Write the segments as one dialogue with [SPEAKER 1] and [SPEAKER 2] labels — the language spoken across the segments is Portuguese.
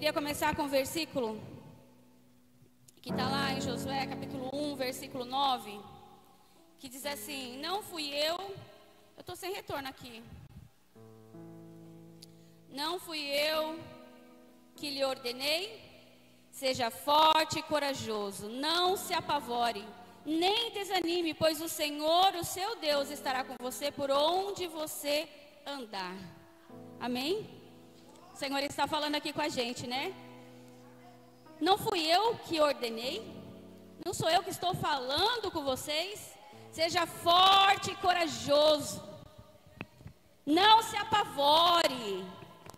[SPEAKER 1] queria começar com um versículo que está lá em Josué, capítulo 1, versículo 9, que diz assim: não fui eu estou sem retorno aqui. Não fui eu que lhe ordenei, seja forte e corajoso, não se apavore, nem desanime, pois o Senhor, o seu Deus, estará com você por onde você andar. Amém? O Senhor está falando aqui com a gente, né? Não fui eu que ordenei, não sou eu que estou falando com vocês. Seja forte e corajoso, não se apavore,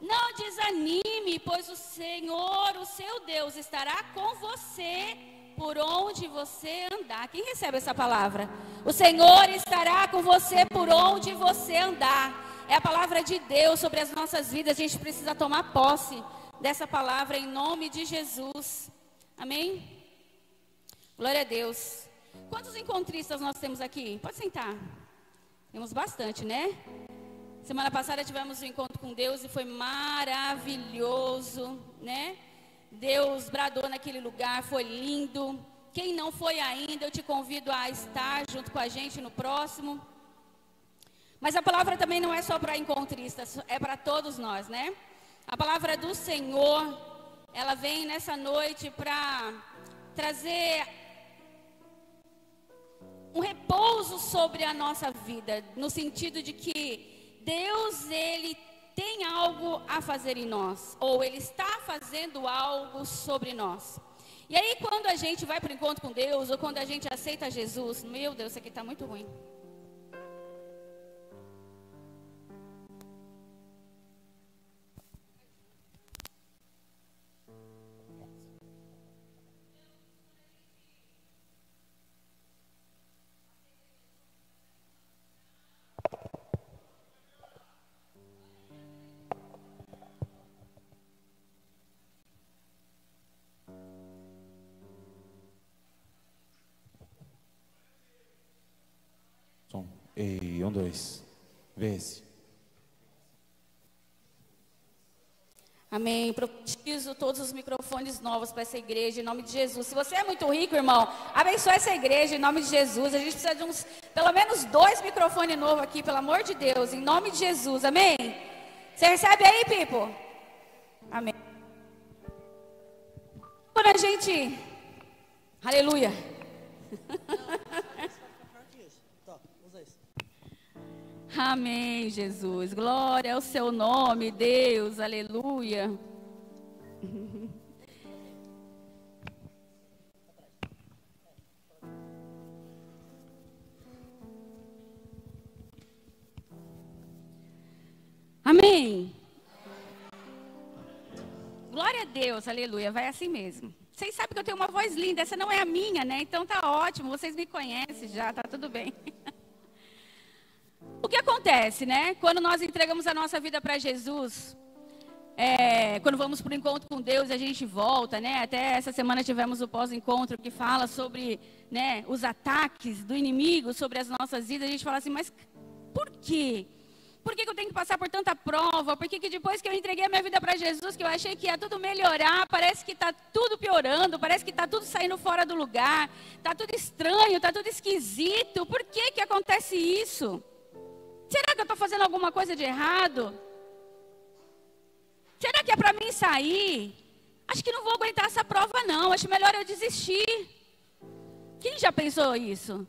[SPEAKER 1] não desanime, pois o Senhor, o seu Deus, estará com você por onde você andar. Quem recebe essa palavra? O Senhor estará com você por onde você andar. É a palavra de Deus sobre as nossas vidas. A gente precisa tomar posse dessa palavra em nome de Jesus. Amém? Glória a Deus. Quantos encontristas nós temos aqui? Pode sentar. Temos bastante, né? Semana passada tivemos um encontro com Deus e foi maravilhoso, né? Deus bradou naquele lugar, foi lindo. Quem não foi ainda, eu te convido a estar junto com a gente no próximo. Mas a palavra também não é só para encontristas, é para todos nós, né? A palavra do Senhor, ela vem nessa noite para trazer um repouso sobre a nossa vida, no sentido de que Deus, Ele tem algo a fazer em nós, ou Ele está fazendo algo sobre nós. E aí quando a gente vai para o encontro com Deus, ou quando a gente aceita Jesus, meu Deus, isso aqui está muito ruim.
[SPEAKER 2] Ei, 1, 2. Vê-se.
[SPEAKER 1] Amém. Profetizo todos os microfones novos para essa igreja, em nome de Jesus. Se você é muito rico, irmão, abençoe essa igreja, em nome de Jesus. A gente precisa de pelo menos 2 microfones novos aqui, pelo amor de Deus, em nome de Jesus. Amém? Você recebe aí, Pipo? Amém. Quando a gente... Aleluia. Amém, Jesus. Glória ao seu nome, Deus. Aleluia. Amém. Glória a Deus, aleluia. Vai assim mesmo. Vocês sabem que eu tenho uma voz linda. Essa não é a minha, né? Então tá ótimo. Vocês me conhecem já, tá tudo bem. O que acontece, né? Quando nós entregamos a nossa vida para Jesus, quando vamos para o encontro com Deus, a gente volta, né? Até essa semana tivemos o pós-encontro que fala sobre, né, os ataques do inimigo sobre as nossas vidas. A gente fala assim, mas por quê? Por que eu tenho que passar por tanta prova? Por que depois que eu entreguei a minha vida para Jesus, que eu achei que ia tudo melhorar, parece que está tudo piorando, parece que está tudo saindo fora do lugar, está tudo estranho, está tudo esquisito. Por que acontece isso? Será que eu estou fazendo alguma coisa de errado? Será que é para mim sair? Acho que não vou aguentar essa prova não, acho melhor eu desistir. Quem já pensou isso?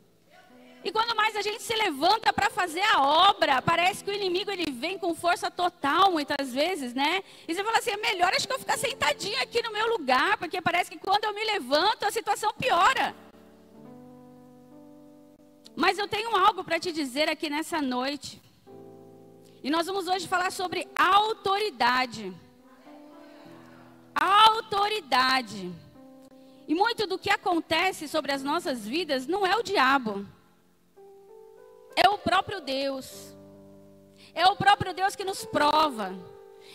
[SPEAKER 1] E quando mais a gente se levanta para fazer a obra, parece que o inimigo ele vem com força total muitas vezes, né? E você fala assim, é melhor acho que eu ficar sentadinha aqui no meu lugar, porque parece que quando eu me levanto a situação piora. Mas eu tenho algo para te dizer aqui nessa noite. E nós vamos hoje falar sobre autoridade. Autoridade. E muito do que acontece sobre as nossas vidas não é o diabo. É o próprio Deus. É o próprio Deus que nos prova.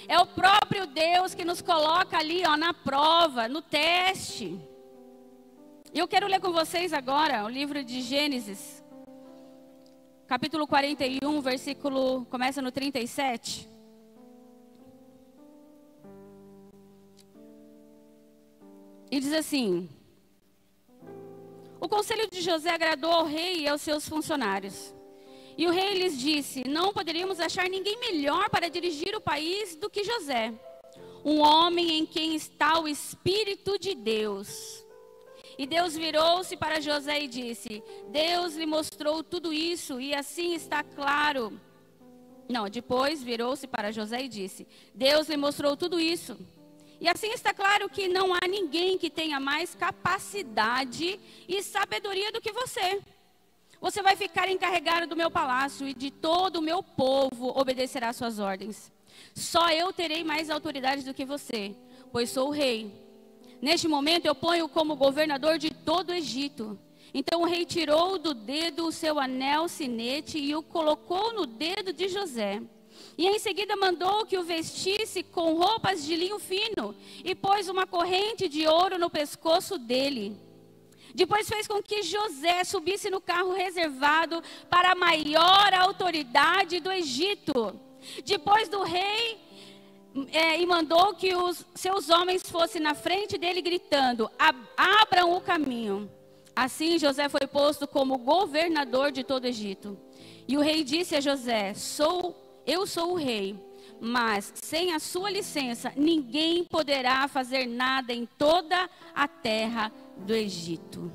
[SPEAKER 1] É o próprio Deus que nos coloca ali, ó, na prova, no teste. E eu quero ler com vocês agora o livro de Gênesis. Capítulo 41, versículo, começa no 37. e diz assim: o conselho de José agradou ao rei e aos seus funcionários. E o rei lhes disse: não poderíamos achar ninguém melhor para dirigir o país do que José, um homem em quem está o Espírito de Deus. E Deus virou-se para José e disse: Deus lhe mostrou tudo isso, e assim está claro. Não, depois virou-se para José e disse: Deus lhe mostrou tudo isso. E assim está claro que não há ninguém que tenha mais capacidade e sabedoria do que você. Você vai ficar encarregado do meu palácio e de todo o meu povo obedecerá às suas ordens. Só eu terei mais autoridade do que você, pois sou o rei. Neste momento eu ponho como governador de todo o Egito. Então o rei tirou do dedo o seu anel sinete e o colocou no dedo de José. E em seguida mandou que o vestisse com roupas de linho fino e pôs uma corrente de ouro no pescoço dele. Depois fez com que José subisse no carro reservado para a maior autoridade do Egito. Depois do rei, e mandou que os seus homens fossem na frente dele gritando: abram o caminho. Assim José foi posto como governador de todo o Egito. E o rei disse a José: eu sou o rei, mas sem a sua licença ninguém poderá fazer nada em toda a terra do Egito.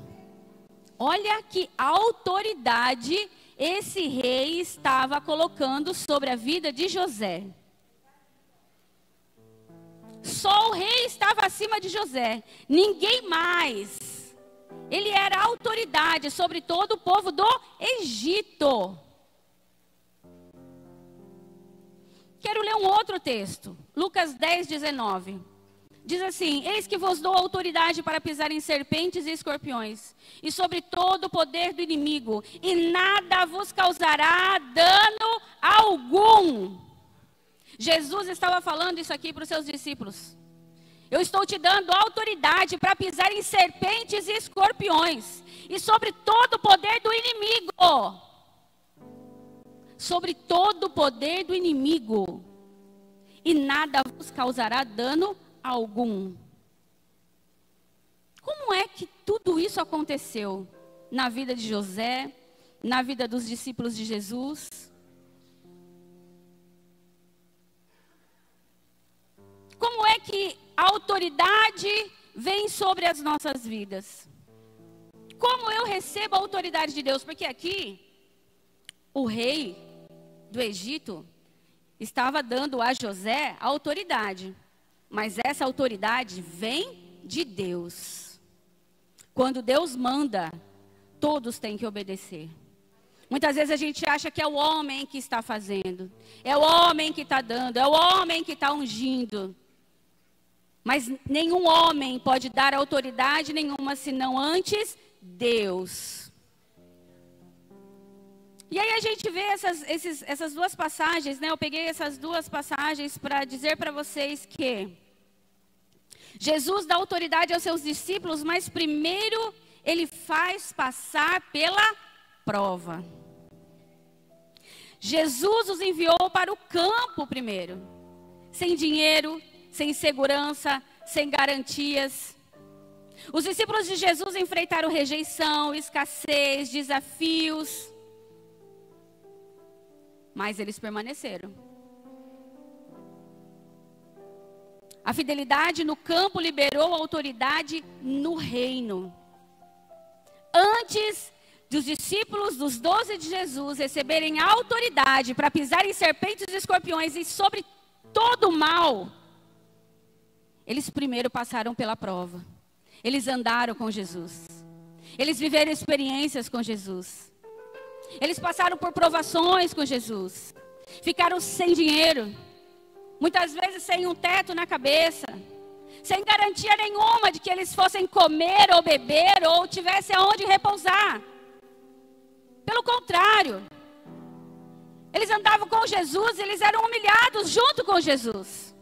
[SPEAKER 1] Olha que autoridade esse rei estava colocando sobre a vida de José. Só o rei estava acima de José, ninguém mais. Ele era autoridade sobre todo o povo do Egito. Quero ler um outro texto, Lucas 10, 19. Diz assim: eis que vos dou autoridade para pisar em serpentes e escorpiões, e sobre todo o poder do inimigo, e nada vos causará dano algum. Jesus estava falando isso aqui para os seus discípulos. Eu estou te dando autoridade para pisar em serpentes e escorpiões, e sobre todo o poder do inimigo. Sobre todo o poder do inimigo, e nada vos causará dano algum. Como é que tudo isso aconteceu na vida de José, na vida dos discípulos de Jesus? Como é que a autoridade vem sobre as nossas vidas? Como eu recebo a autoridade de Deus? Porque aqui, o rei do Egito estava dando a José a autoridade. Mas essa autoridade vem de Deus. Quando Deus manda, todos têm que obedecer. Muitas vezes a gente acha que é o homem que está fazendo, é o homem que está dando, é o homem que está ungindo. Mas nenhum homem pode dar autoridade nenhuma, senão antes Deus. E aí a gente vê essas duas passagens, né? Eu peguei essas duas passagens para dizer para vocês que Jesus dá autoridade aos seus discípulos, mas primeiro ele faz passar pela prova. Jesus os enviou para o campo primeiro, sem dinheiro, sem segurança, sem garantias. Os discípulos de Jesus enfrentaram rejeição, escassez, desafios, mas eles permaneceram. A fidelidade no campo liberou a autoridade no reino. Antes dos discípulos dos 12 de Jesus receberem a autoridade para pisar em serpentes e escorpiões e sobre todo o mal, eles primeiro passaram pela prova. Eles andaram com Jesus. Eles viveram experiências com Jesus. Eles passaram por provações com Jesus. Ficaram sem dinheiro. Muitas vezes sem um teto na cabeça. Sem garantia nenhuma de que eles fossem comer ou beber ou tivessem aonde repousar. Pelo contrário. Eles andavam com Jesus e eles eram humilhados junto com Jesus.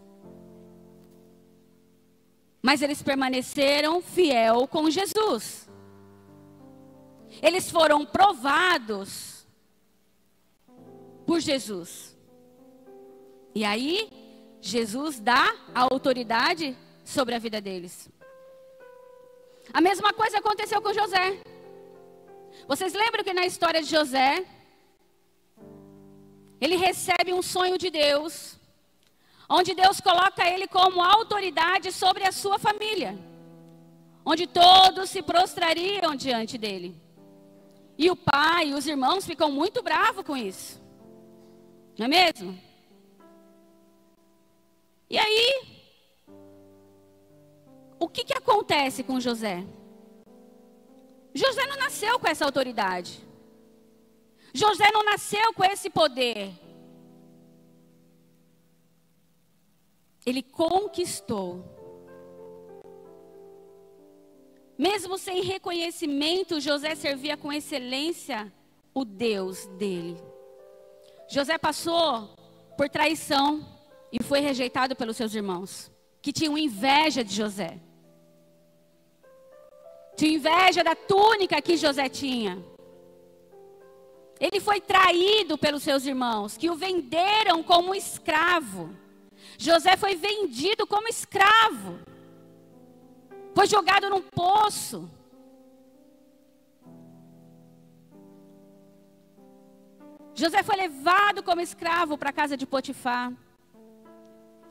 [SPEAKER 1] Mas eles permaneceram fiel com Jesus. Eles foram provados por Jesus. E aí, Jesus dá a autoridade sobre a vida deles. A mesma coisa aconteceu com José. Vocês lembram que na história de José, ele recebe um sonho de Deus, onde Deus coloca ele como autoridade sobre a sua família, onde todos se prostrariam diante dele. E o pai e os irmãos ficam muito bravos com isso. Não é mesmo? E aí, o que acontece com José? José não nasceu com essa autoridade. José não nasceu com esse poder. Ele conquistou. Mesmo sem reconhecimento, José servia com excelência o Deus dele. José passou por traição e foi rejeitado pelos seus irmãos, que tinham inveja de José. Tinha inveja da túnica que José tinha. Ele foi traído pelos seus irmãos, que o venderam como escravo. José foi vendido como escravo. Foi jogado num poço. José foi levado como escravo para a casa de Potifar.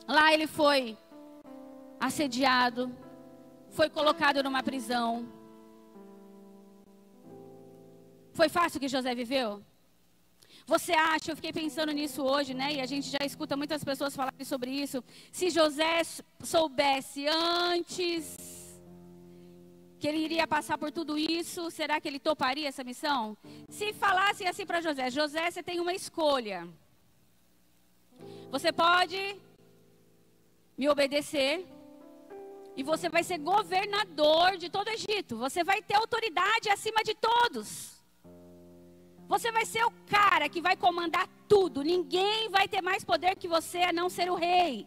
[SPEAKER 1] Lá ele foi assediado, foi colocado numa prisão. Foi fácil que José viveu? Você acha, eu fiquei pensando nisso hoje, né? E a gente já escuta muitas pessoas falarem sobre isso. Se José soubesse antes que ele iria passar por tudo isso, será que ele toparia essa missão? Se falassem assim para José: José, você tem uma escolha. Você pode me obedecer e você vai ser governador de todo o Egito. Você vai ter autoridade acima de todos. Você vai ser o cara que vai comandar tudo. Ninguém vai ter mais poder que você a não ser o rei.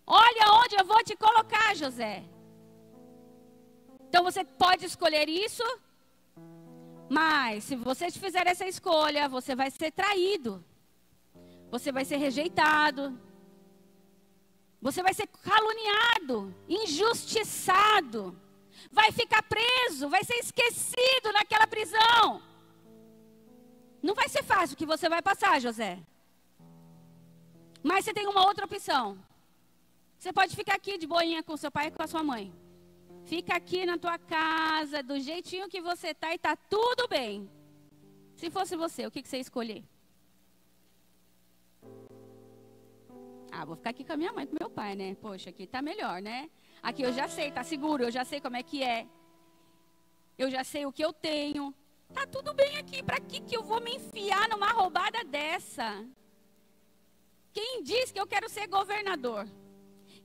[SPEAKER 1] Olha onde eu vou te colocar, José. Então você pode escolher isso, mas se você fizer essa escolha, você vai ser traído. Você vai ser rejeitado. Você vai ser caluniado, injustiçado. Vai ficar preso, vai ser esquecido naquela prisão. Não vai ser fácil que você vai passar, José. Mas você tem uma outra opção. Você pode ficar aqui de boinha com seu pai e com a sua mãe. Fica aqui na tua casa, do jeitinho que você está e está tudo bem. Se fosse você, o que você ia escolher? Ah, vou ficar aqui com a minha mãe e com meu pai, né? Poxa, aqui tá melhor, né? Aqui eu já sei, tá seguro, eu já sei como é que é. Eu já sei o que eu tenho. Tá tudo bem aqui, pra que eu vou me enfiar numa roubada dessa? Quem diz que eu quero ser governador?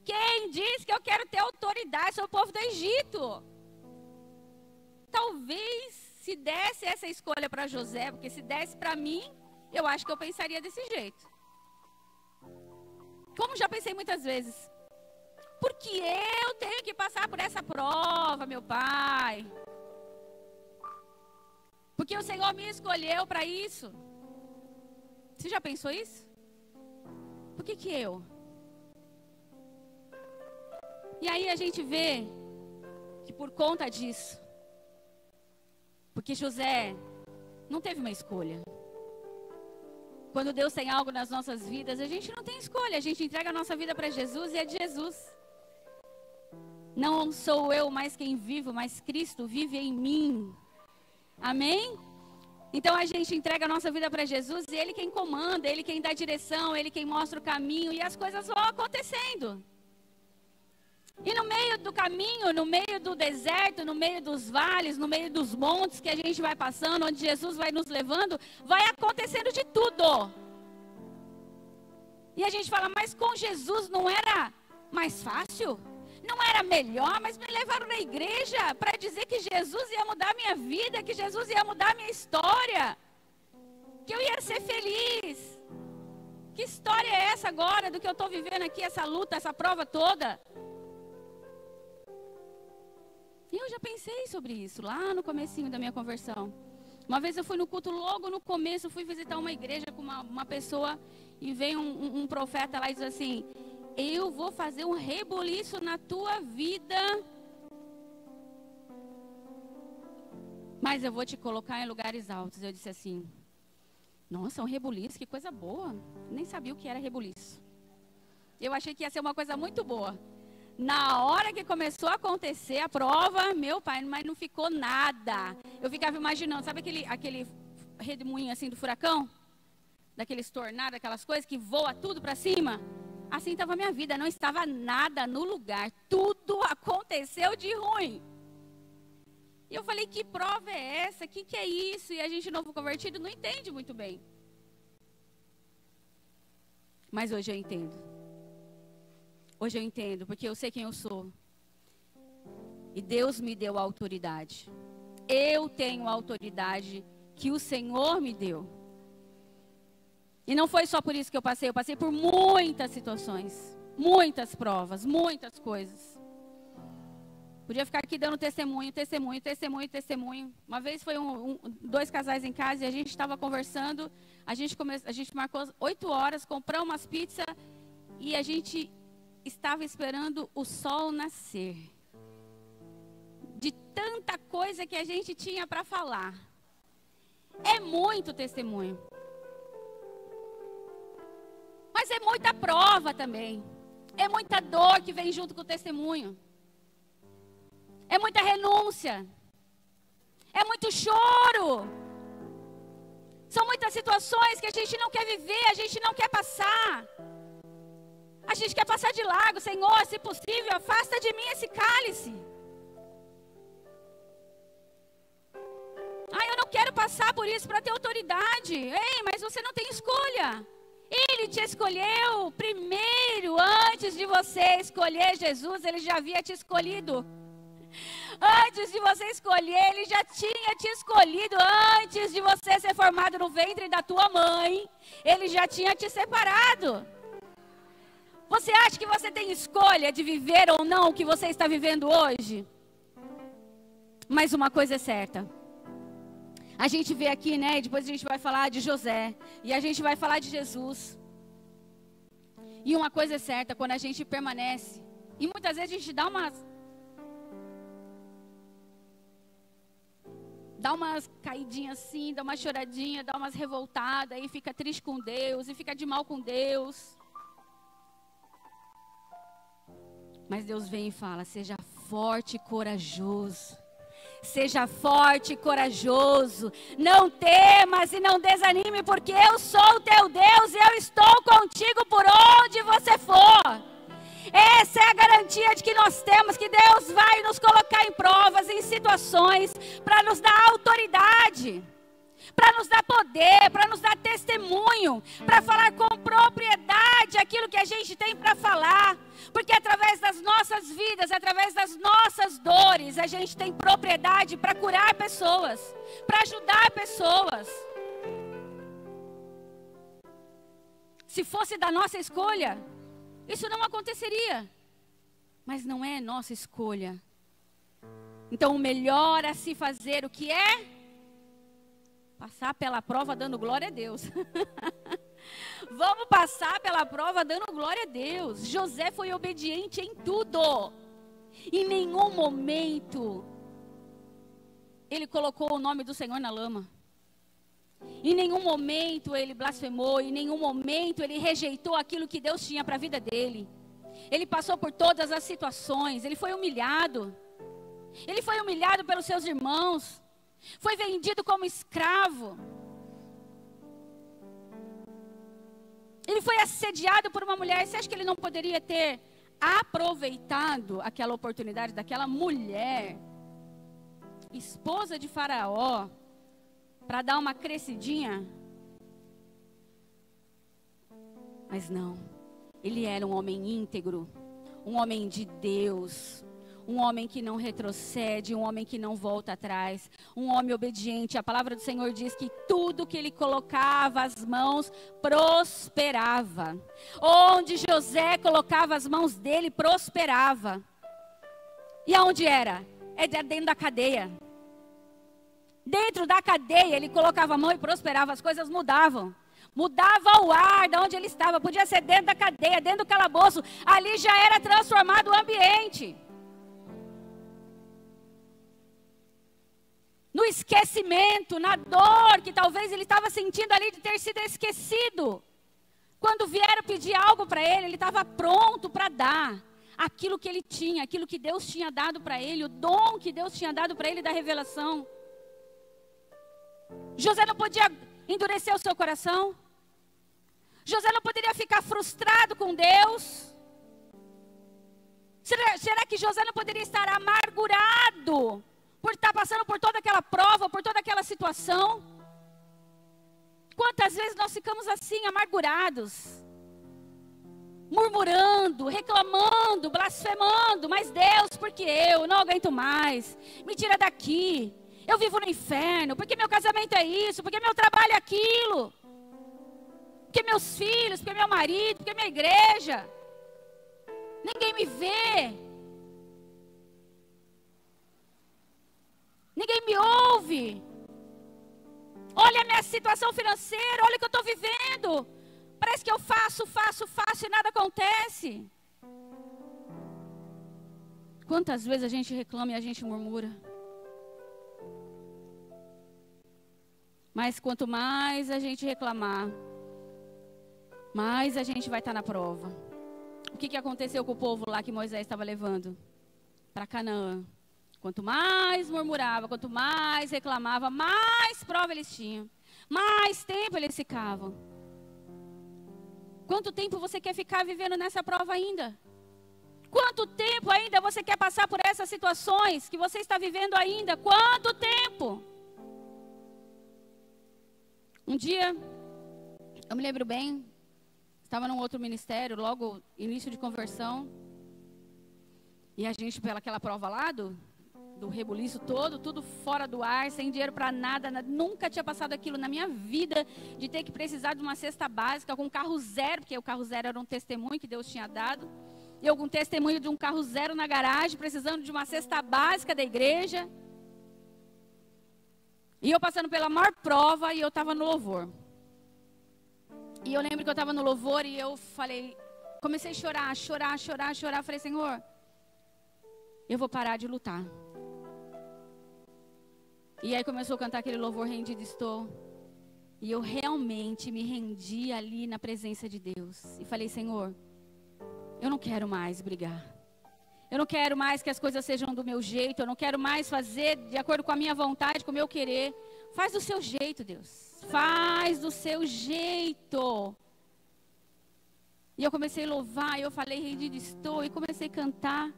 [SPEAKER 1] Quem diz que eu quero ter autoridade sobre o povo do Egito? Talvez se desse essa escolha para José, porque se desse para mim, eu acho que eu pensaria desse jeito. Como já pensei muitas vezes. Porque eu tenho que passar por essa prova, meu pai. Porque o Senhor me escolheu para isso. Você já pensou isso? Por que eu? E aí a gente vê que por conta disso, porque José não teve uma escolha. Quando Deus tem algo nas nossas vidas, a gente não tem escolha. A gente entrega a nossa vida para Jesus e é de Jesus. Não sou eu mais quem vivo, mas Cristo vive em mim. Amém? Então a gente entrega a nossa vida para Jesus e Ele quem comanda, Ele quem dá direção, Ele quem mostra o caminho e as coisas vão acontecendo. E no meio do caminho, no meio do deserto, no meio dos vales, no meio dos montes que a gente vai passando, onde Jesus vai nos levando, vai acontecendo de tudo. E a gente fala, mas com Jesus não era mais fácil? Não era melhor? Mas me levaram na igreja para dizer que Jesus ia mudar a minha vida, que Jesus ia mudar a minha história, que eu ia ser feliz. Que história é essa agora do que eu estou vivendo aqui, essa luta, essa prova toda? E eu já pensei sobre isso, lá no comecinho da minha conversão. Uma vez eu fui no culto, logo no começo, fui visitar uma igreja com uma pessoa, e veio um profeta lá e diz assim, eu vou fazer um rebuliço na tua vida, mas eu vou te colocar em lugares altos. Eu disse assim, nossa, um rebuliço, que coisa boa. Nem sabia o que era rebuliço. Eu achei que ia ser uma coisa muito boa. Na hora que começou a acontecer a prova, meu pai, mas não ficou nada. Eu ficava imaginando, sabe aquele redemoinho assim do furacão? Daqueles tornados, aquelas coisas que voa tudo para cima? Assim estava a minha vida, não estava nada no lugar. Tudo aconteceu de ruim. E eu falei, que prova é essa? O que é isso? E a gente novo convertido não entende muito bem. Mas hoje eu entendo. Hoje eu entendo, porque eu sei quem eu sou. E Deus me deu a autoridade. Eu tenho a autoridade que o Senhor me deu. E não foi só por isso que eu passei por muitas situações, muitas provas, muitas coisas. Podia ficar aqui dando testemunho. Uma vez foi dois casais em casa e a gente estava conversando, a gente marcou 8 horas, compramos umas pizzas e a gente estava esperando o sol nascer. De tanta coisa que a gente tinha para falar. É muito testemunho. Mas é muita prova também. É muita dor que vem junto com o testemunho. É muita renúncia. É muito choro. São muitas situações que a gente não quer viver, a gente não quer passar. A gente quer passar de largo. Senhor, se possível, afasta de mim esse cálice. Eu não quero passar por isso para ter autoridade. Ei, mas você não tem escolha. Ele te escolheu primeiro, antes de você escolher Jesus, Ele já havia te escolhido. Antes de você escolher, Ele já tinha te escolhido. Antes de você ser formado no ventre da tua mãe, Ele já tinha te separado. Você acha que você tem escolha de viver ou não o que você está vivendo hoje? Mas uma coisa é certa. A gente vê aqui, né? Depois a gente vai falar de José. E a gente vai falar de Jesus. E uma coisa é certa, quando a gente permanece. E muitas vezes a gente dá umas caidinhas assim, dá uma choradinha, dá umas revoltadas. E fica triste com Deus, e fica de mal com Deus. Mas Deus vem e fala, seja forte e corajoso. Seja forte e corajoso, não temas e não desanime, porque eu sou o teu Deus e eu estou contigo por onde você for. Essa é a garantia de que nós temos, que Deus vai nos colocar em provas, em situações, para nos dar autoridade, para nos dar poder, para nos dar testemunho, para falar com propriedade aquilo que a gente tem para falar. Porque através das nossas vidas, através das nossas dores, a gente tem propriedade para curar pessoas, para ajudar pessoas. Se fosse da nossa escolha, isso não aconteceria. Mas não é nossa escolha. Então o melhor a se fazer o que é? Passar pela prova dando glória a Deus. Vamos passar pela prova dando glória a Deus. José foi obediente em tudo. Em nenhum momento ele colocou o nome do Senhor na lama. Em nenhum momento ele blasfemou. Em nenhum momento ele rejeitou aquilo que Deus tinha para a vida dele. Ele passou por todas as situações. Ele foi humilhado. Ele foi humilhado pelos seus irmãos. Foi vendido como escravo. Ele foi assediado por uma mulher. Você acha que ele não poderia ter aproveitado aquela oportunidade daquela mulher, esposa de Faraó, para dar uma crescidinha? Mas não. Ele era um homem íntegro, um homem de Deus, um homem que não retrocede, um homem que não volta atrás, um homem obediente. A palavra do Senhor diz que tudo que ele colocava as mãos prosperava. Onde José colocava as mãos dele, prosperava. E aonde era? É dentro da cadeia. Dentro da cadeia ele colocava a mão e prosperava, as coisas mudavam. Mudava o ar de onde ele estava, podia ser dentro da cadeia, dentro do calabouço, ali já era transformado o ambiente. no esquecimento, na dor que talvez ele estava sentindo ali de ter sido esquecido. Quando vieram pedir algo para ele estava pronto para dar aquilo que ele tinha, aquilo que Deus tinha dado para ele, o dom que Deus tinha dado para ele da revelação. José não podia endurecer o seu coração. José não poderia ficar frustrado com Deus. Será que José não poderia estar amargurado por estar passando por toda aquela prova, por toda aquela situação? Quantas vezes nós ficamos assim, amargurados, murmurando, reclamando, blasfemando, mas Deus, porque eu não aguento mais, me tira daqui, eu vivo no inferno, porque meu casamento é isso, porque meu trabalho é aquilo, porque meus filhos, porque meu marido, porque minha igreja, ninguém me vê, ninguém me ouve, olha a minha situação financeira, olha o que eu estou vivendo, parece que eu faço e nada acontece. Quantas vezes a gente reclama e a gente murmura? Mas quanto mais a gente reclamar, mais a gente vai estar na prova. O que aconteceu com o povo lá que Moisés estava levando para Canaã? Quanto mais murmurava, quanto mais reclamava, mais prova eles tinham. Mais tempo eles ficavam. Quanto tempo você quer ficar vivendo nessa prova ainda? Quanto tempo ainda você quer passar por essas situações que você está vivendo ainda? Quanto tempo? Um dia, eu me lembro bem, estava num outro ministério, logo início de conversão. E a gente, pelaquela prova lá do rebuliço todo, tudo fora do ar, sem dinheiro para nada, nunca tinha passado aquilo na minha vida, de ter que precisar de uma cesta básica, com um carro zero, porque o carro zero era um testemunho que Deus tinha dado, e eu com um testemunho de um carro zero na garagem, precisando de uma cesta básica da igreja, e eu passando pela maior prova, e eu estava no louvor, e eu lembro que eu estava no louvor, e eu falei, comecei a chorar, falei, Senhor, eu vou parar de lutar. E aí começou a cantar aquele louvor, rendido estou. E eu realmente me rendi ali na presença de Deus. E falei, Senhor, eu não quero mais brigar. Eu não quero mais que as coisas sejam do meu jeito. Eu não quero mais fazer de acordo com a minha vontade, com o meu querer. Faz do seu jeito, Deus. Faz do seu jeito. E eu comecei a louvar, e eu falei, rendido estou. E comecei a cantar.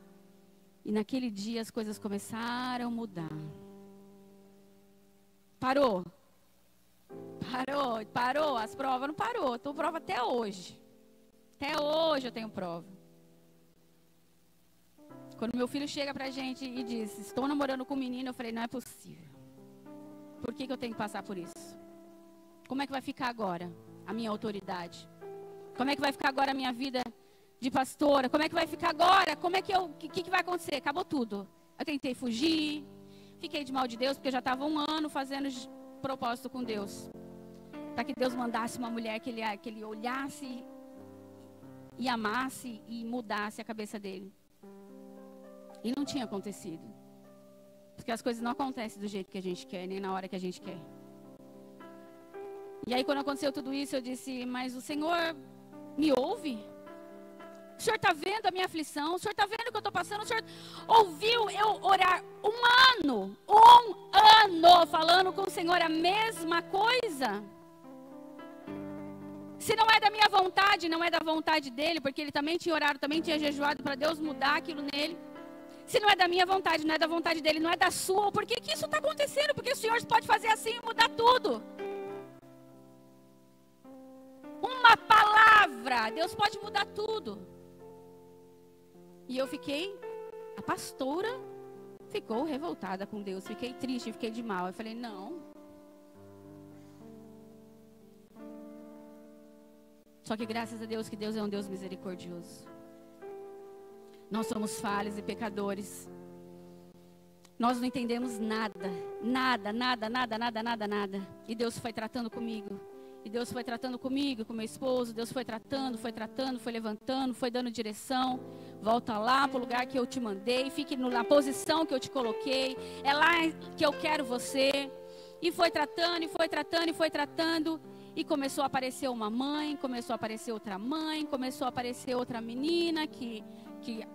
[SPEAKER 1] E naquele dia as coisas começaram a mudar. Parou, as provas não parou, estou prova até hoje eu tenho prova. Quando meu filho chega pra gente e diz, estou namorando com um menino, eu falei, não é possível, por que eu tenho que passar por isso? Como é que vai ficar agora a minha autoridade? Como é que vai ficar agora a minha vida de pastora? Como é que vai ficar agora? O que vai acontecer? Acabou tudo. Eu tentei fugir, fiquei de mal de Deus, porque eu já estava 1 ano fazendo propósito com Deus. Para que Deus mandasse uma mulher que ele olhasse e amasse e mudasse a cabeça dele. E não tinha acontecido. Porque as coisas não acontecem do jeito que a gente quer, nem na hora que a gente quer. E aí quando aconteceu tudo isso, eu disse, mas o Senhor me ouve? O Senhor está vendo a minha aflição? O Senhor está vendo o que eu estou passando? O Senhor ouviu eu orar 1 ano falando com o Senhor a mesma coisa? Se não é da minha vontade, não é da vontade dele, porque ele também tinha orado, também tinha jejuado para Deus mudar aquilo nele. Se não é da minha vontade, não é da vontade dele, não é da sua, por que isso está acontecendo? Porque o Senhor pode fazer assim e mudar tudo. Uma palavra, Deus pode mudar tudo. E eu fiquei, a pastora ficou revoltada com Deus, fiquei triste, fiquei de mal. Eu falei, não. Só que graças a Deus que Deus é um Deus misericordioso. Nós somos falhos e pecadores. Nós não entendemos nada. E Deus foi tratando comigo. E Deus foi tratando comigo, com meu esposo. Deus foi tratando, foi levantando, foi dando direção. Volta lá para o lugar que eu te mandei. Fique na posição que eu te coloquei. É lá que eu quero você. E foi tratando, e foi tratando, e foi tratando. E começou a aparecer uma mãe, começou a aparecer outra mãe, começou a aparecer outra menina que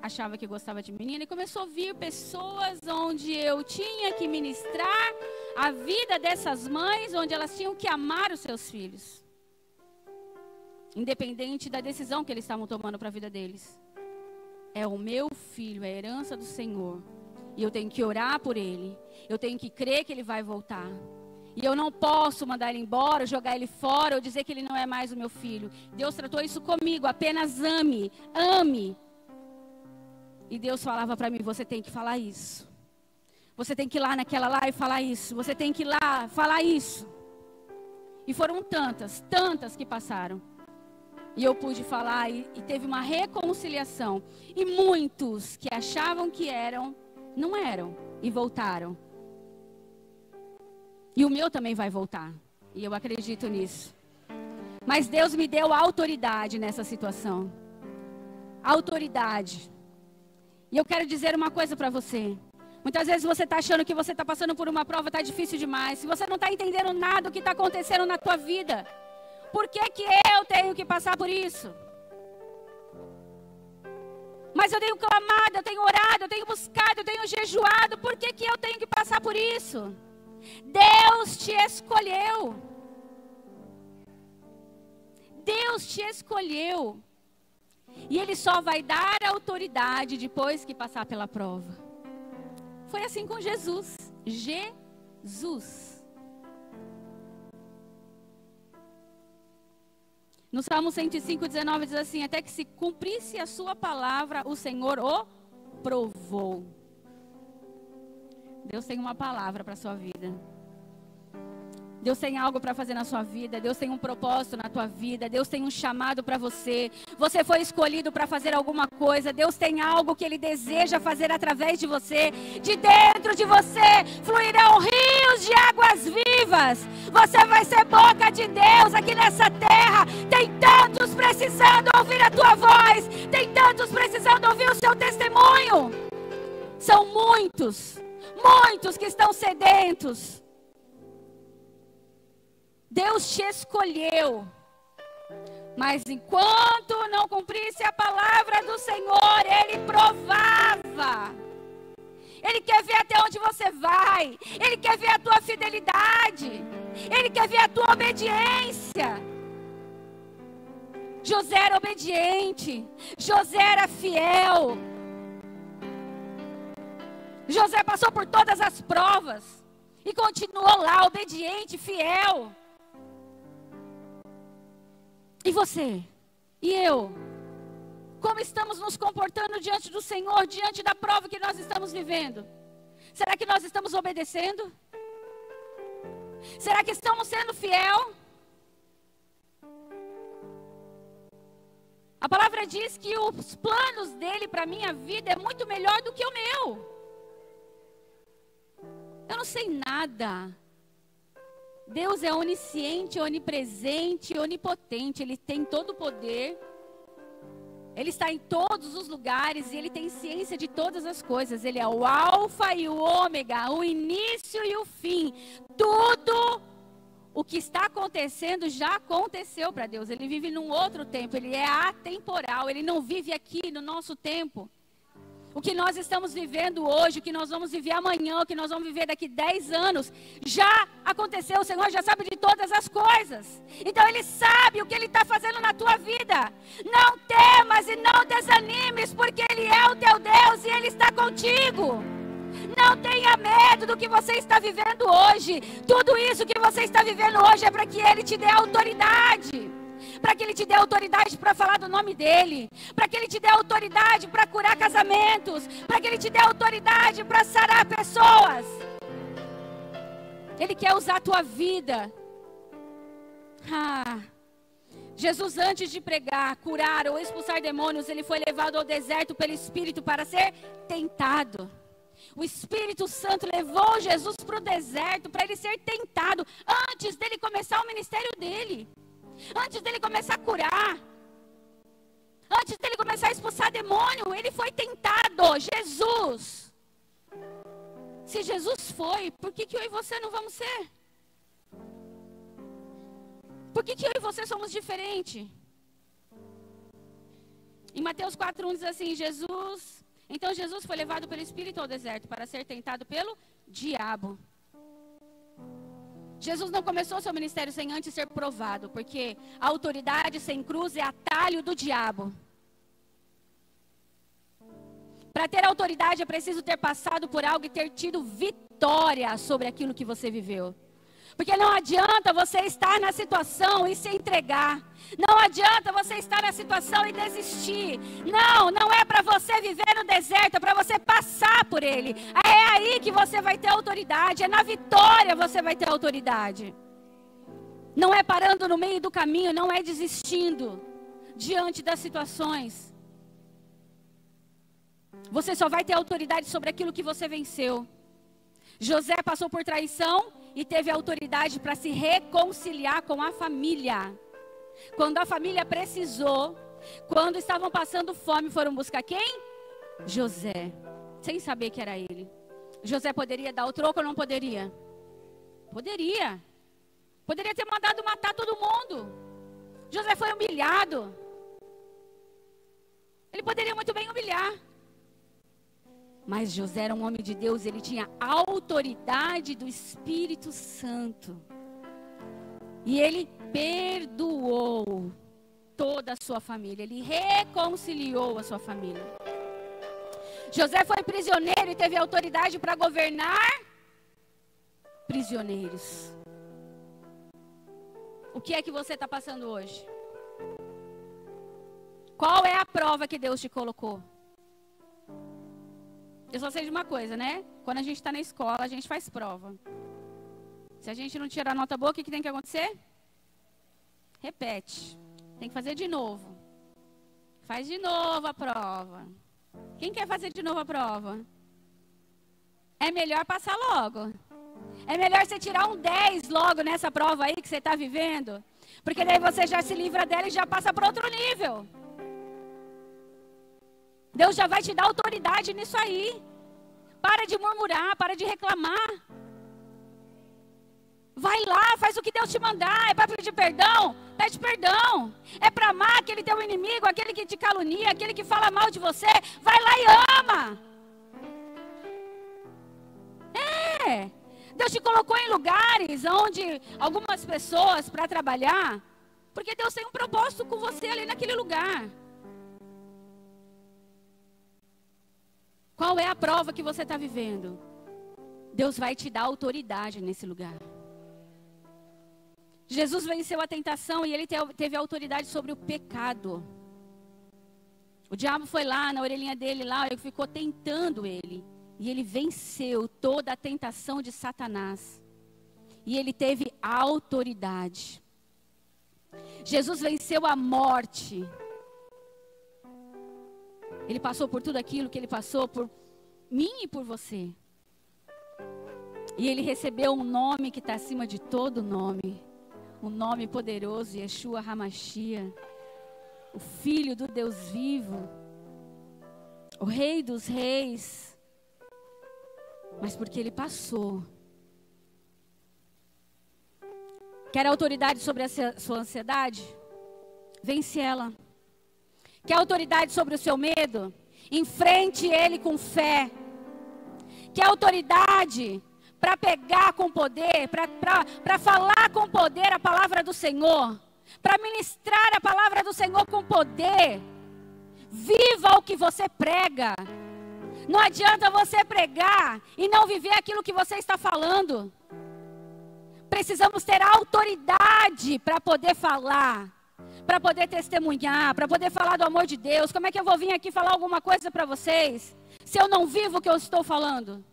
[SPEAKER 1] achava que gostava de menina. E começou a vir pessoas onde eu tinha que ministrar a vida dessas mães, onde elas tinham que amar os seus filhos. Independente da decisão que eles estavam tomando para a vida deles. É o meu filho, é a herança do Senhor. E eu tenho que orar por ele. Eu tenho que crer que ele vai voltar. E eu não posso mandar ele embora, jogar ele fora ou dizer que ele não é mais o meu filho. Deus tratou isso comigo, apenas ame, ame. E Deus falava para mim, você tem que falar isso. Você tem que ir lá naquela lá e falar isso. Você tem que ir lá falar isso. E foram tantas que passaram. E eu pude falar e teve uma reconciliação. E muitos que achavam que eram, não eram e voltaram. E o meu também vai voltar. E eu acredito nisso. Mas Deus me deu autoridade nessa situação. Autoridade. E eu quero dizer uma coisa para você. Muitas vezes você está achando que você está passando por uma prova, está difícil demais. Se você não está entendendo nada do que está acontecendo na tua vida. Por que eu tenho que passar por isso? Mas eu tenho clamado, eu tenho orado, eu tenho buscado, eu tenho jejuado. Por que eu tenho que passar por isso? Deus te escolheu. Deus te escolheu. E Ele só vai dar autoridade depois que passar pela prova. Foi assim com Jesus. Jesus. No Salmo 105:19 diz assim: até que se cumprisse a sua palavra, o Senhor o provou. Deus tem uma palavra para a sua vida. Deus tem algo para fazer na sua vida. Deus tem um propósito na tua vida. Deus tem um chamado para você. Você foi escolhido para fazer alguma coisa. Deus tem algo que Ele deseja fazer através de você. De dentro de você fluirão rios de águas vivas. Você vai ser boca de Deus aqui nessa terra. Tem tantos precisando ouvir a tua voz. Tem tantos precisando ouvir o seu testemunho. São muitos que estão sedentos. Deus te escolheu, mas enquanto não cumprisse a palavra do Senhor, Ele provava. Ele quer ver até onde você vai. Ele quer ver a tua fidelidade. Ele quer ver a tua obediência. José era obediente. José era fiel. José passou por todas as provas e continuou lá, obediente, fiel. E você? E eu? Como estamos nos comportando diante do Senhor, diante da prova que nós estamos vivendo? Será que nós estamos obedecendo? Será que estamos sendo fiel? A palavra diz que os planos dele para a minha vida é muito melhor do que o meu. Eu não sei nada. Deus é onisciente, onipresente, onipotente. Ele tem todo o poder. Ele está em todos os lugares e Ele tem ciência de todas as coisas. Ele é o alfa e o ômega, o início e o fim. Tudo o que está acontecendo já aconteceu para Deus. Ele vive num outro tempo, Ele é atemporal. Ele não vive aqui no nosso tempo. O que nós estamos vivendo hoje, o que nós vamos viver amanhã, o que nós vamos viver daqui 10 anos, já aconteceu. O Senhor já sabe de todas as coisas. Então Ele sabe o que Ele está fazendo na tua vida. Não temas e não desanimes, porque Ele é o teu Deus e Ele está contigo. Não tenha medo do que você está vivendo hoje. Tudo isso que você está vivendo hoje é para que Ele te dê autoridade. Para que Ele te dê autoridade para falar do nome dEle. Para que Ele te dê autoridade para curar casamentos. Para que Ele te dê autoridade para sarar pessoas. Ele quer usar a tua vida. Jesus, antes de pregar, curar ou expulsar demônios, Ele foi levado ao deserto pelo Espírito para ser tentado. O Espírito Santo levou Jesus para o deserto para ele ser tentado antes dele começar o ministério dele. Antes dele começar a curar. Antes dele começar a expulsar demônio, ele foi tentado. Jesus. Se Jesus foi, por que eu e você não vamos ser? Por que eu e você somos diferentes? Em Mateus 4:1 diz assim, Então Jesus foi levado pelo Espírito ao deserto para ser tentado pelo diabo. Jesus não começou seu ministério sem antes ser provado, porque a autoridade sem cruz é atalho do diabo. Para ter autoridade é preciso ter passado por algo e ter tido vitória sobre aquilo que você viveu. Porque não adianta você estar na situação e se entregar. Não adianta você estar na situação e desistir. Não é para você viver no deserto, é para você passar por ele. É aí que você vai ter autoridade, é na vitória você vai ter autoridade. Não é parando no meio do caminho, não é desistindo diante das situações. Você só vai ter autoridade sobre aquilo que você venceu. José passou por traição e teve autoridade para se reconciliar com a família. Quando a família precisou, quando estavam passando fome, foram buscar quem? José, sem saber que era ele. José poderia dar o troco ou não poderia? Poderia. Poderia ter mandado matar todo mundo. José foi humilhado. Ele poderia muito bem humilhar. Mas José era um homem de Deus, ele tinha autoridade do Espírito Santo. E ele perdoou toda a sua família, ele reconciliou a sua família. José foi prisioneiro e teve autoridade para governar prisioneiros. O que é que você está passando hoje? Qual é a prova que Deus te colocou? Eu só sei de uma coisa, né? Quando a gente está na escola, a gente faz prova. Se a gente não tirar nota boa, o que tem que acontecer? Repete. Tem que fazer de novo. Faz de novo a prova. Quem quer fazer de novo a prova? É melhor passar logo. É melhor você tirar um 10 logo nessa prova aí que você está vivendo. Porque daí você já se livra dela e já passa para outro nível. Deus já vai te dar autoridade nisso aí. Para de murmurar, para de reclamar. Vai lá, faz o que Deus te mandar. É para pedir perdão? Pede perdão. É para amar aquele teu inimigo, aquele que te calunia, aquele que fala mal de você. Vai lá e ama. Deus te colocou em lugares onde algumas pessoas para trabalhar, porque Deus tem um propósito com você ali naquele lugar. Qual é a prova que você está vivendo? Deus vai te dar autoridade nesse lugar. Jesus venceu a tentação e ele teve autoridade sobre o pecado. O diabo foi lá na orelhinha dele lá e ficou tentando ele. E ele venceu toda a tentação de Satanás. E ele teve autoridade. Jesus venceu a morte. Ele passou por tudo aquilo que ele passou por mim e por você. E ele recebeu um nome que está acima de todo nome. Um nome poderoso, Yeshua HaMashiach. O Filho do Deus vivo. O Rei dos Reis. Mas porque ele passou. Quer autoridade sobre a sua ansiedade? Vence ela. Quer autoridade sobre o seu medo? Enfrente ele com fé. Quer autoridade para pegar com poder, para falar com poder a palavra do Senhor, para ministrar a palavra do Senhor com poder? Viva o que você prega. Não adianta você pregar e não viver aquilo que você está falando. Precisamos ter autoridade para poder falar, para poder testemunhar, para poder falar do amor de Deus. Como é que eu vou vir aqui falar alguma coisa para vocês, se eu não vivo o que eu estou falando?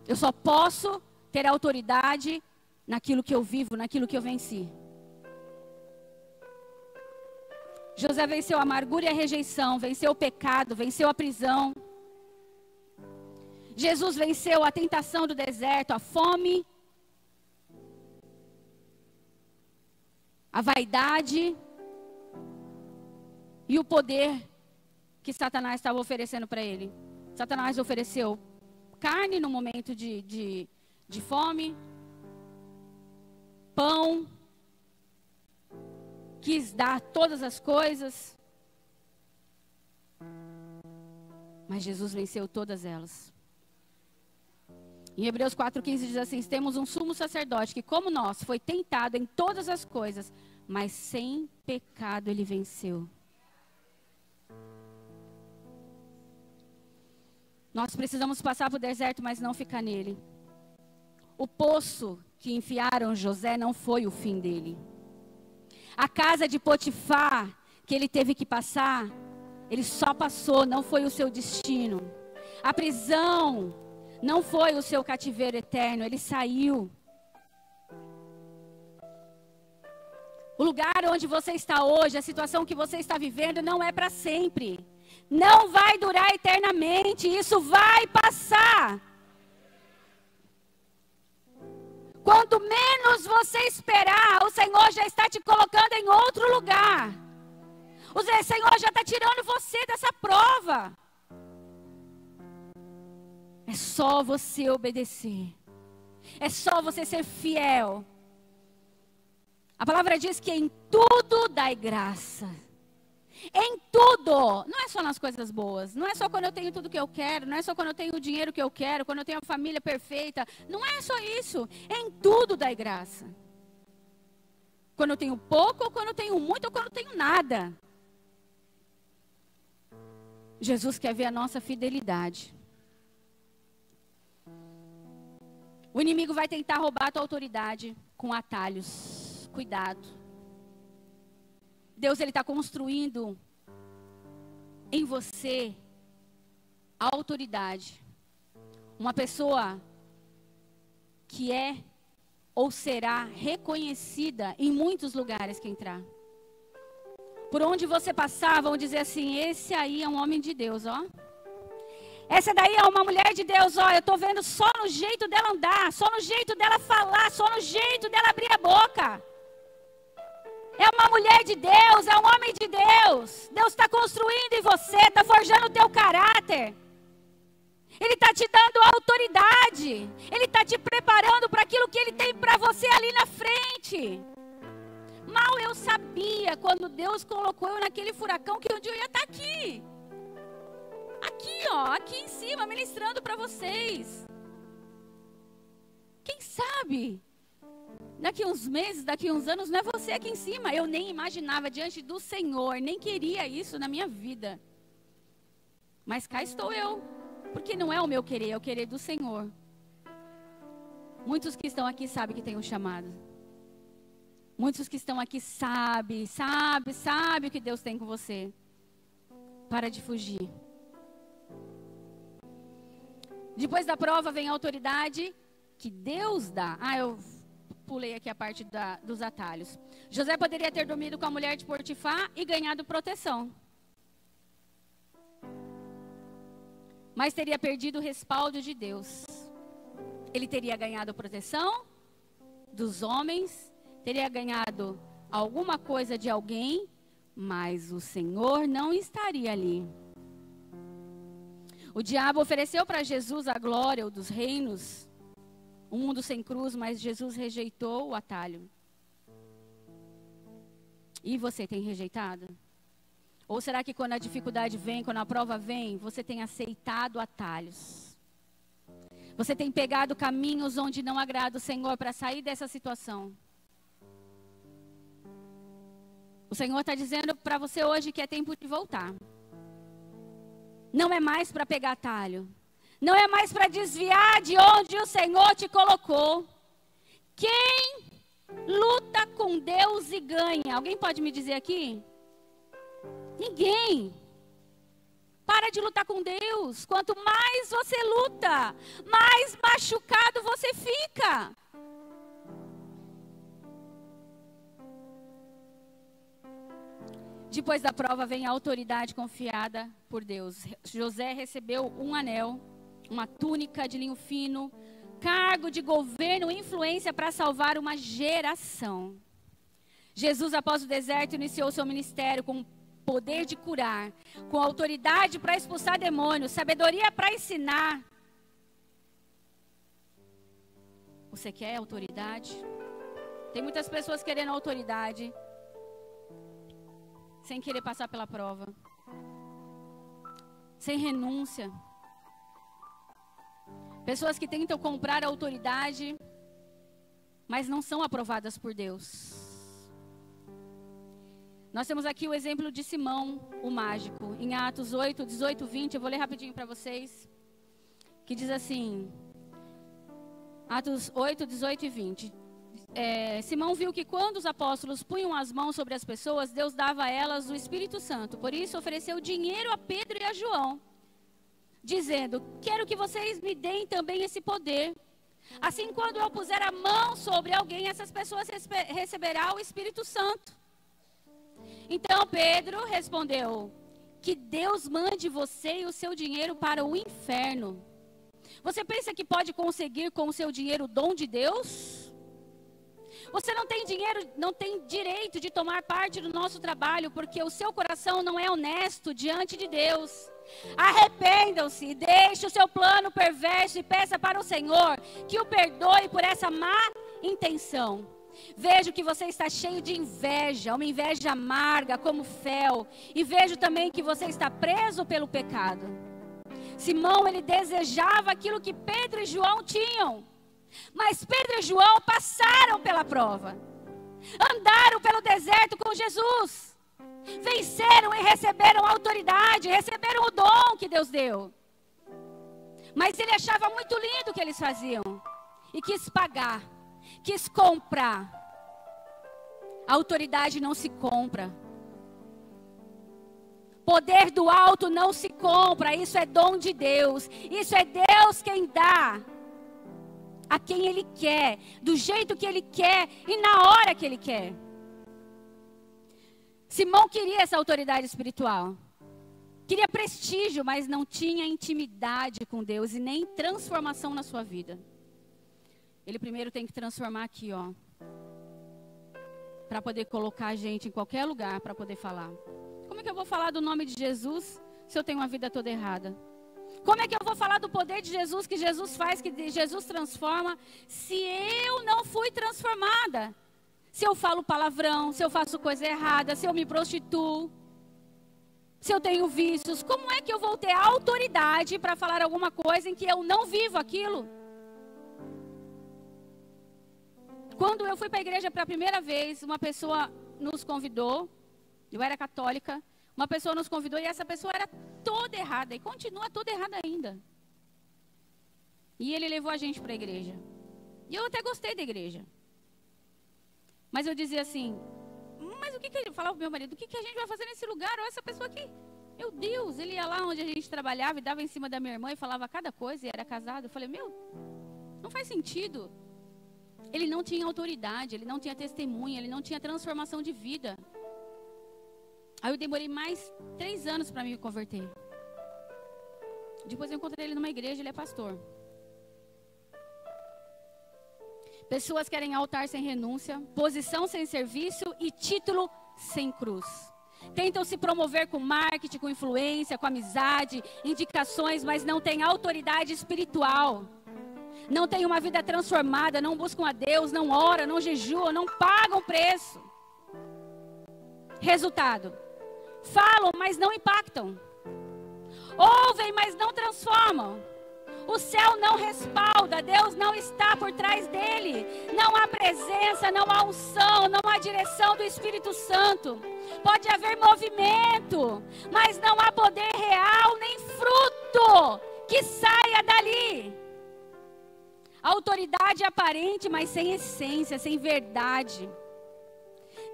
[SPEAKER 1] Eu só posso ter autoridade naquilo que eu vivo, naquilo que eu venci. José venceu a amargura e a rejeição, venceu o pecado, venceu a prisão. Jesus venceu a tentação do deserto, a fome, a vaidade e o poder que Satanás estava oferecendo para ele. Satanás ofereceu carne no momento de fome, pão, quis dar todas as coisas, mas Jesus venceu todas elas. Em Hebreus 4,15 diz assim: temos um sumo sacerdote que, como nós, foi tentado em todas as coisas, mas sem pecado ele venceu. Nós precisamos passar para o deserto, mas não ficar nele. O poço que enfiaram José não foi o fim dele. A casa de Potifar, que ele teve que passar, ele só passou, não foi o seu destino. A prisão não foi o seu cativeiro eterno, ele saiu. O lugar onde você está hoje, a situação que você está vivendo, não é para sempre. Não vai durar eternamente, isso vai passar. Quanto menos você esperar, o Senhor já está te colocando em outro lugar. O Senhor já está tirando você dessa prova. É só você obedecer. É só você ser fiel. A palavra diz que em tudo dai graça. Em tudo. Não é só nas coisas boas. Não é só quando eu tenho tudo que eu quero. Não é só quando eu tenho o dinheiro que eu quero. Quando eu tenho a família perfeita. Não é só isso. Em tudo dai graça. Quando eu tenho pouco, ou quando eu tenho muito, ou quando eu tenho nada. Jesus quer ver a nossa fidelidade. O inimigo vai tentar roubar a tua autoridade com atalhos. Cuidado. Deus, ele está construindo em você a autoridade. Uma pessoa que é ou será reconhecida em muitos lugares que entrar. Por onde você passar, vão dizer assim: esse aí é um homem de Deus, ó. Essa daí é uma mulher de Deus, ó. Eu estou vendo só no jeito dela andar, só no jeito dela falar, só no jeito dela abrir a boca. É uma mulher de Deus, é um homem de Deus. Deus está construindo em você, está forjando o teu caráter. Ele está te dando autoridade. Ele está te preparando para aquilo que Ele tem para você ali na frente. Mal eu sabia, quando Deus colocou eu naquele furacão, que um dia eu ia estar aqui. Aqui, ó, aqui em cima, ministrando para vocês. Quem sabe? Daqui uns meses, daqui uns anos, não é você aqui em cima. Eu nem imaginava diante do Senhor, nem queria isso na minha vida. Mas cá estou eu. Porque não é o meu querer, é o querer do Senhor. Muitos que estão aqui sabem que tem um chamado. Muitos que estão aqui sabem o que Deus tem com você. Para de fugir. Depois da prova vem a autoridade que Deus dá. Eu pulei aqui a parte dos atalhos. José poderia ter dormido com a mulher de Potifar e ganhado proteção. Mas teria perdido o respaldo de Deus. Ele teria ganhado proteção dos homens, teria ganhado alguma coisa de alguém, mas o Senhor não estaria ali. O diabo ofereceu para Jesus a glória dos reinos, um mundo sem cruz, mas Jesus rejeitou o atalho. E você tem rejeitado? Ou será que quando a dificuldade vem, quando a prova vem, você tem aceitado atalhos? Você tem pegado caminhos onde não agrada o Senhor para sair dessa situação? O Senhor está dizendo para você hoje que é tempo de voltar. Não é mais para pegar atalho. Não é mais para desviar de onde o Senhor te colocou. Quem luta com Deus e ganha? Alguém pode me dizer aqui? Ninguém. Para de lutar com Deus. Quanto mais você luta, mais machucado você fica. Depois da prova vem a autoridade confiada por Deus. José recebeu um anel, uma túnica de linho fino, cargo de governo e influência para salvar uma geração. Jesus, após o deserto, iniciou seu ministério com poder de curar, com autoridade para expulsar demônios, sabedoria para ensinar. Você quer autoridade? Tem muitas pessoas querendo autoridade, sem querer passar pela prova, sem renúncia. Pessoas que tentam comprar a autoridade, mas não são aprovadas por Deus. Nós temos aqui o exemplo de Simão, o mágico, em Atos 8, 18, 20. Eu vou ler rapidinho para vocês. Que diz assim, Atos 8, 18 e 20. Simão viu que quando os apóstolos punham as mãos sobre as pessoas, Deus dava a elas o Espírito Santo. Por isso ofereceu dinheiro a Pedro e a João, dizendo: quero que vocês me deem também esse poder. Assim, quando eu puser a mão sobre alguém, essas pessoas receberão o Espírito Santo. Então Pedro respondeu: que Deus mande você e o seu dinheiro para o inferno. Você pensa que pode conseguir com o seu dinheiro o dom de Deus? Você não tem dinheiro, não tem direito de tomar parte do nosso trabalho, porque o seu coração não é honesto diante de Deus. Arrependam-se, deixe o seu plano perverso e peça para o Senhor que o perdoe por essa má intenção. Vejo que você está cheio de inveja, uma inveja amarga como fel, e vejo também que você está preso pelo pecado. Simão, ele desejava aquilo que Pedro e João tinham, mas Pedro e João passaram pela prova, andaram pelo deserto com Jesus, venceram e receberam autoridade, receberam o dom que Deus deu. Mas ele achava muito lindo o que eles faziam e quis pagar, quis comprar. A autoridade não se compra. Poder do alto não se compra. Isso é dom de Deus. Isso é Deus quem dá a quem Ele quer, do jeito que Ele quer e na hora que Ele quer. Simão queria essa autoridade espiritual. Queria prestígio, mas não tinha intimidade com Deus e nem transformação na sua vida. Ele primeiro tem que transformar aqui, ó, para poder colocar a gente em qualquer lugar para poder falar. Como é que eu vou falar do nome de Jesus se eu tenho uma vida toda errada? Como é que eu vou falar do poder de Jesus, que Jesus faz, que Jesus transforma, se eu não fui transformada? Se eu falo palavrão, se eu faço coisa errada, se eu me prostituo, se eu tenho vícios, como é que eu vou ter autoridade para falar alguma coisa em que eu não vivo aquilo? Quando eu fui para a igreja pela primeira vez, uma pessoa nos convidou, eu era católica, uma pessoa nos convidou e essa pessoa era toda errada e continua toda errada ainda. E ele levou a gente para a igreja. E eu até gostei da igreja. Mas eu dizia assim, mas o que ele falava para o meu marido, o que a gente vai fazer nesse lugar? Olha essa pessoa aqui. Meu Deus, ele ia lá onde a gente trabalhava e dava em cima da minha irmã e falava cada coisa e era casado. Eu falei, não faz sentido. Ele não tinha autoridade, ele não tinha testemunha, ele não tinha transformação de vida. Aí eu demorei mais 3 anos para me converter. Depois eu encontrei ele numa igreja, ele é pastor. Pessoas querem altar sem renúncia, posição sem serviço e título sem cruz. Tentam se promover com marketing, com influência, com amizade, indicações, mas não têm autoridade espiritual. Não têm uma vida transformada, não buscam a Deus, não oram, não jejuam, não pagam preço. Resultado: falam, mas não impactam. Ouvem, mas não transformam. O céu não respalda, Deus não está por trás dele. Não há presença, não há unção, não há direção do Espírito Santo. Pode haver movimento, mas não há poder real nem fruto que saia dali. Autoridade aparente, mas sem essência, sem verdade.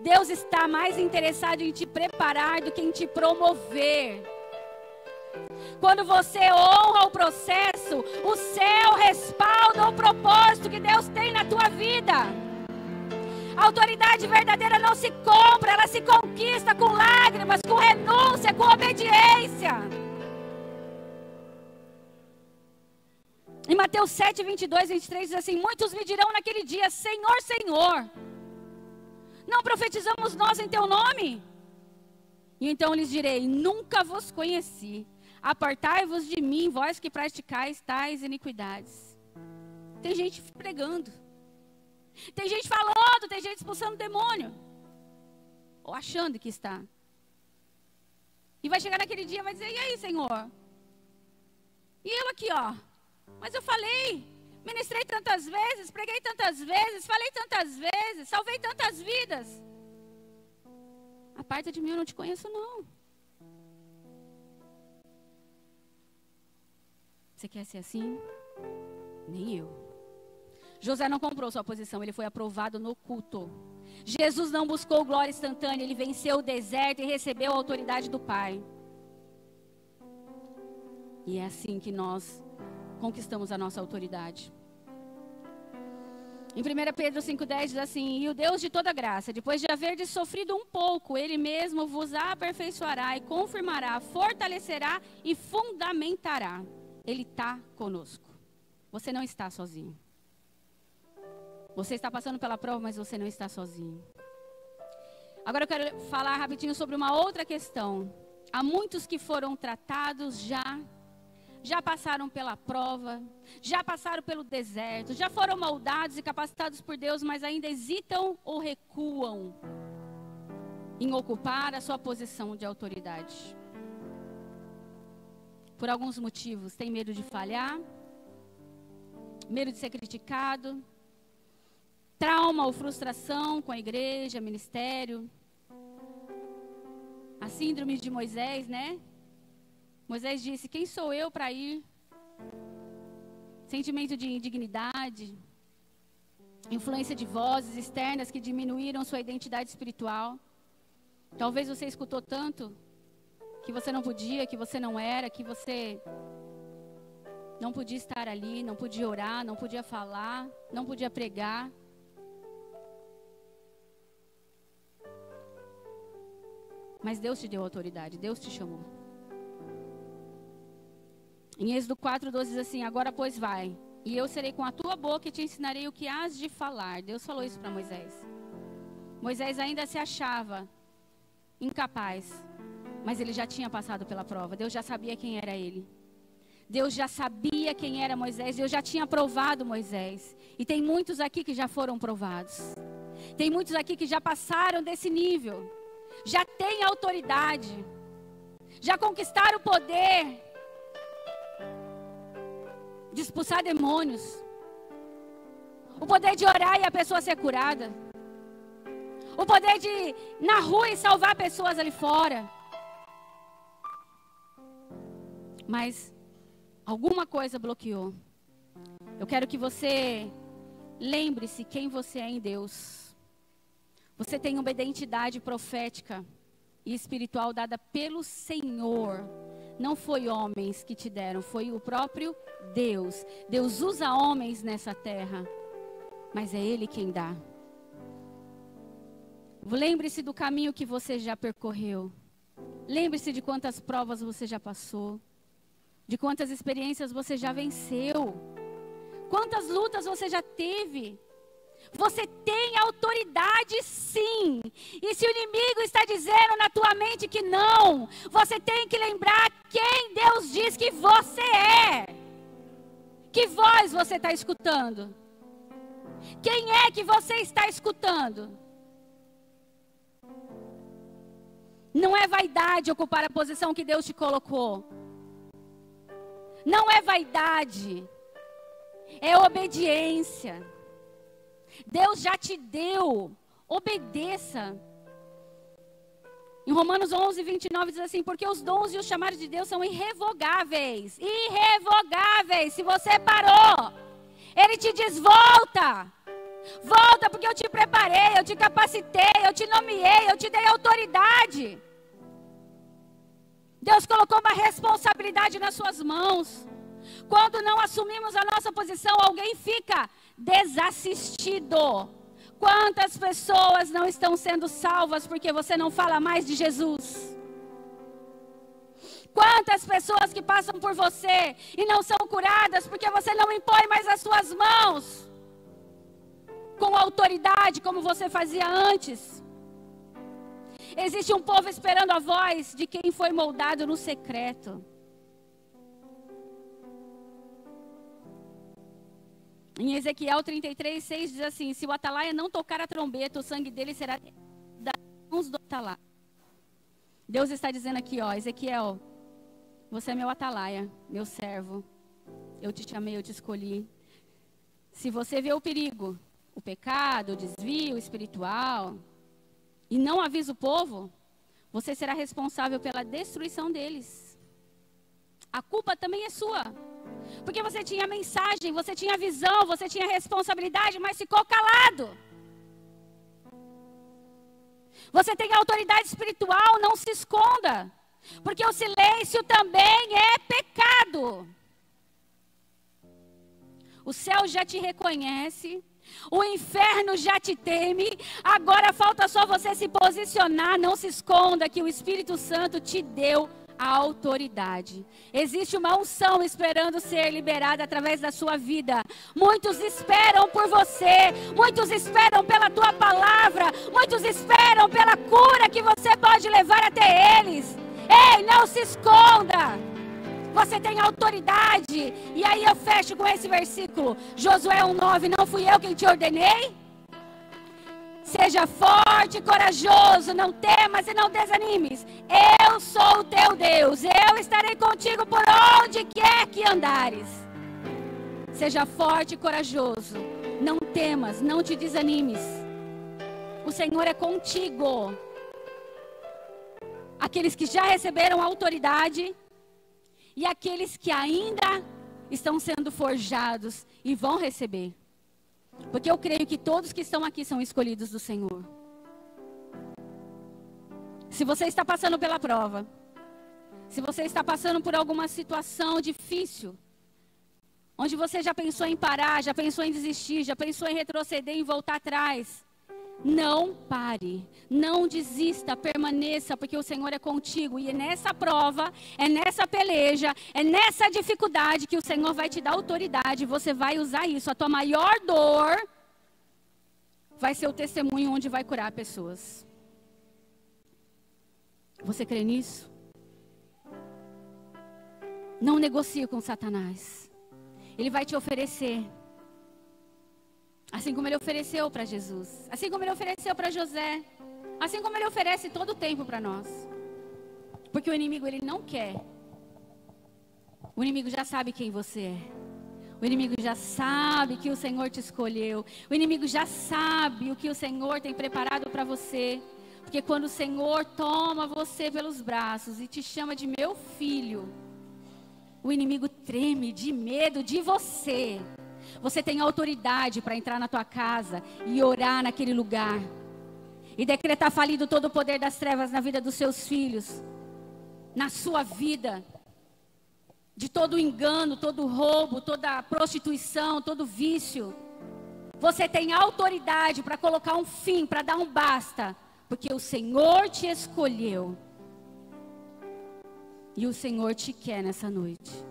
[SPEAKER 1] Deus está mais interessado em te preparar do que em te promover. Quando você honra o processo, o céu respalda o propósito que Deus tem na tua vida. A autoridade verdadeira não se compra, ela se conquista com lágrimas, com renúncia, com obediência. Mateus 7, 22, 23 diz assim: muitos me dirão naquele dia: Senhor, Senhor, não profetizamos nós em teu nome? E então lhes direi: nunca vos conheci. Apartai-vos de mim, vós que praticais tais iniquidades. Tem gente pregando, tem gente falando, tem gente expulsando demônio, ou achando que está. E vai chegar naquele dia e vai dizer: e aí, Senhor? E eu aqui, ó. Mas eu falei, ministrei tantas vezes, preguei tantas vezes, falei tantas vezes, salvei tantas vidas. Aparta de mim, eu não te conheço, não. Você quer ser assim? Nem eu. José não comprou sua posição, ele foi aprovado no culto. Jesus não buscou glória instantânea, ele venceu o deserto e recebeu a autoridade do Pai. E é assim que nós conquistamos a nossa autoridade. Em 1 Pedro 5,10 diz assim: e o Deus de toda graça, depois de haverdes sofrido um pouco, Ele mesmo vos aperfeiçoará e confirmará, fortalecerá e fundamentará. Ele está conosco. Você não está sozinho. Você está passando pela prova, mas você não está sozinho. Agora eu quero falar rapidinho sobre uma outra questão. Há muitos que foram tratados já passaram pela prova, já passaram pelo deserto, já foram moldados e capacitados por Deus, mas ainda hesitam ou recuam em ocupar a sua posição de autoridade. Por alguns motivos, tem medo de falhar, medo de ser criticado, trauma ou frustração com a igreja, ministério. A síndrome de Moisés, né? Moisés disse: quem sou eu para ir? Sentimento de indignidade, influência de vozes externas que diminuíram sua identidade espiritual. Talvez você escutou tanto que você não podia, que você não era, que você não podia estar ali, não podia orar, não podia falar, não podia pregar. Mas Deus te deu autoridade, Deus te chamou. Em Êxodo 4:12 diz assim: agora pois vai, e eu serei com a tua boca e te ensinarei o que hás de falar. Deus falou isso para Moisés. Moisés ainda se achava incapaz, mas ele já tinha passado pela prova. Deus já sabia quem era ele. Deus já sabia quem era Moisés. Deus já tinha provado Moisés. E tem muitos aqui que já foram provados. Tem muitos aqui que já passaram desse nível. Já têm autoridade. Já conquistaram o poder de expulsar demônios. O poder de orar e a pessoa ser curada. O poder de ir na rua e salvar pessoas ali fora. Mas alguma coisa bloqueou. Eu quero que você lembre-se quem você é em Deus. Você tem uma identidade profética e espiritual dada pelo Senhor. Não foi homens que te deram, foi o próprio Deus. Deus usa homens nessa terra, mas é Ele quem dá. Lembre-se do caminho que você já percorreu. Lembre-se de quantas provas você já passou. De quantas experiências você já venceu. Quantas lutas você já teve. Você tem autoridade sim. E se o inimigo está dizendo na tua mente que não, você tem que lembrar quem Deus diz que você é. Que voz você está escutando? Quem é que você está escutando? Não é vaidade ocupar a posição que Deus te colocou. Não é vaidade. É obediência. Deus já te deu. Obedeça. Em Romanos 11, 29 diz assim: porque os dons e os chamados de Deus são irrevogáveis. Irrevogáveis. Se você parou, Ele te diz: volta. Volta, porque eu te preparei, eu te capacitei, eu te nomeei, eu te dei autoridade. Deus colocou uma responsabilidade nas suas mãos. Quando não assumimos a nossa posição, alguém fica desassistido. Quantas pessoas não estão sendo salvas porque você não fala mais de Jesus? Quantas pessoas que passam por você e não são curadas porque você não impõe mais as suas mãos com autoridade como você fazia antes. Existe um povo esperando a voz de quem foi moldado no secreto. Em Ezequiel 33:6 diz assim: se o atalaia não tocar a trombeta, o sangue dele será das mãos do atalaia. Deus está dizendo aqui, ó, Ezequiel, você é meu atalaia, meu servo. Eu te chamei, eu te escolhi. Se você vê o perigo, o pecado, o desvio espiritual, e não avisa o povo, você será responsável pela destruição deles. A culpa também é sua. Porque você tinha mensagem, você tinha visão, você tinha responsabilidade, mas ficou calado. Você tem autoridade espiritual, não se esconda. Porque o silêncio também é pecado. O céu já te reconhece, o inferno já te teme, agora falta só você se posicionar, não se esconda que o Espírito Santo te deu a autoridade. Existe uma unção esperando ser liberada através da sua vida. Muitos esperam por você, muitos esperam pela tua palavra, muitos esperam pela cura que você pode levar até eles. Ei, não se esconda. Você tem autoridade. E aí eu fecho com esse versículo, Josué 1:9, não fui eu quem te ordenei? Seja forte e corajoso, não temas e não desanimes. Eu sou o teu Deus, eu estarei contigo por onde quer que andares. Seja forte e corajoso, não temas, não te desanimes. O Senhor é contigo. Aqueles que já receberam autoridade e aqueles que ainda estão sendo forjados e vão receber. Porque eu creio que todos que estão aqui são escolhidos do Senhor. Se você está passando pela prova, se você está passando por alguma situação difícil, onde você já pensou em parar, já pensou em desistir, já pensou em retroceder, em voltar atrás, não pare, não desista, permaneça, porque o Senhor é contigo. E é nessa prova, é nessa peleja, é nessa dificuldade que o Senhor vai te dar autoridade. Você vai usar isso. A tua maior dor vai ser o testemunho onde vai curar pessoas. Você crê nisso? Não negocie com Satanás. Ele vai te oferecer. Assim como ele ofereceu para Jesus, assim como ele ofereceu para José, assim como ele oferece todo o tempo para nós. Porque o inimigo, ele não quer. O inimigo já sabe quem você é. O inimigo já sabe que o Senhor te escolheu. O inimigo já sabe o que o Senhor tem preparado para você. Porque quando o Senhor toma você pelos braços e te chama de meu filho, o inimigo treme de medo de você. Você tem autoridade para entrar na tua casa e orar naquele lugar. E decretar falido todo o poder das trevas na vida dos seus filhos. Na sua vida. De todo engano, todo roubo, toda prostituição, todo vício. Você tem autoridade para colocar um fim, para dar um basta. Porque o Senhor te escolheu. E o Senhor te quer nessa noite.